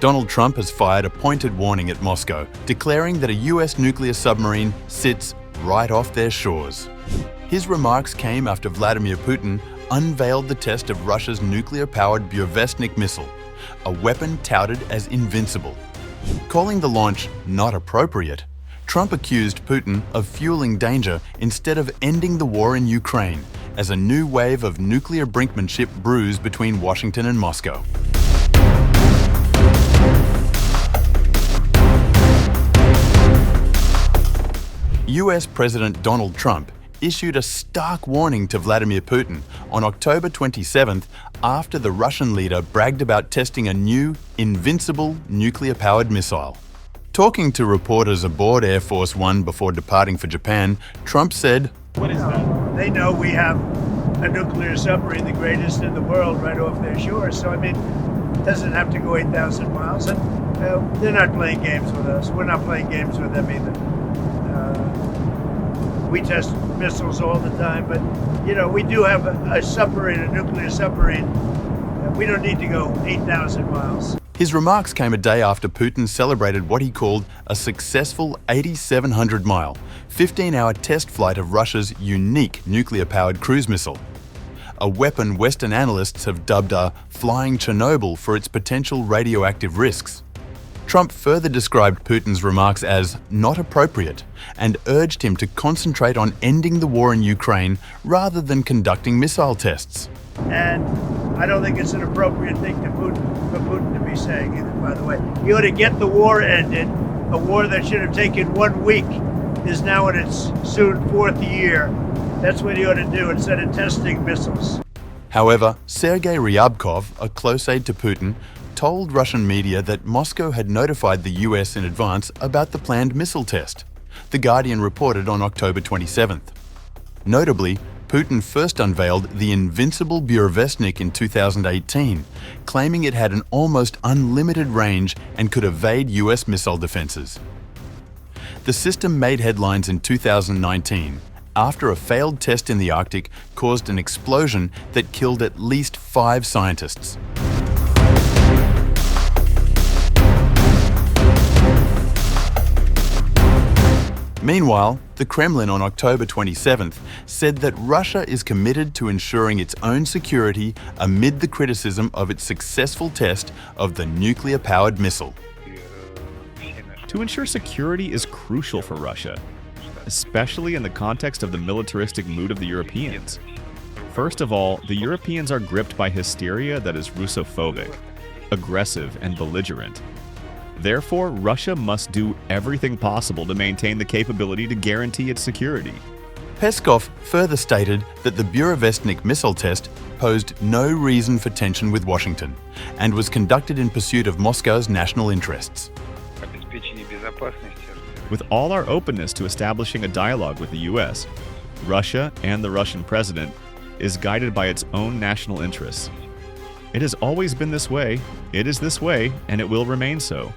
Donald Trump has fired a pointed warning at Moscow, declaring that a US nuclear submarine sits right off their shores. His remarks came after Vladimir Putin unveiled the test of Russia's nuclear-powered Burevestnik missile, a weapon touted as invincible. Calling the launch not appropriate, Trump accused Putin of fueling danger instead of ending the war in Ukraine, as a new wave of nuclear brinkmanship brews between Washington and Moscow. US President Donald Trump issued a stark warning to Vladimir Putin on October 27th after the Russian leader bragged about testing a new, invincible nuclear-powered missile. Talking to reporters aboard Air Force One before departing for Japan, Trump said, "What is that?" They know we have a nuclear submarine, the greatest in the world, right off their shores. So, I mean, it doesn't have to go 8,000 miles. And they're not playing games with us. We're not playing games with them either. We test missiles all the time, but, you know, we do have a submarine, a nuclear submarine. We don't need to go 8,000 miles. His remarks came a day after Putin celebrated what he called a successful 8,700-mile, 15-hour test flight of Russia's unique nuclear-powered cruise missile, a weapon Western analysts have dubbed a flying Chernobyl for its potential radioactive risks. Trump further described Putin's remarks as not appropriate and urged him to concentrate on ending the war in Ukraine rather than conducting missile tests. And I don't think it's an appropriate thing for Putin to be saying either, by the way. He ought to get the war ended. A war that should have taken 1 week is now in its soon 4th year. That's what he ought to do instead of testing missiles. However, Sergei Ryabkov, a close aide to Putin, told Russian media that Moscow had notified the US in advance about the planned missile test. The Guardian reported on October 27th. Notably, Putin first unveiled the invincible Burevestnik in 2018, claiming it had an almost unlimited range and could evade US missile defenses. The system made headlines in 2019 after a failed test in the Arctic caused an explosion that killed at least 5 scientists. Meanwhile, the Kremlin on October 27th said that Russia is committed to ensuring its own security amid the criticism of its successful test of the nuclear-powered missile. To ensure security is crucial for Russia, especially in the context of the militaristic mood of the Europeans. First of all, the Europeans are gripped by hysteria that is Russophobic, aggressive, and belligerent. Therefore, Russia must do everything possible to maintain the capability to guarantee its security. Peskov further stated that the Burevestnik missile test posed no reason for tension with Washington and was conducted in pursuit of Moscow's national interests. With all our openness to establishing a dialogue with the US, Russia and the Russian president is guided by its own national interests. It has always been this way, it is this way, and it will remain so.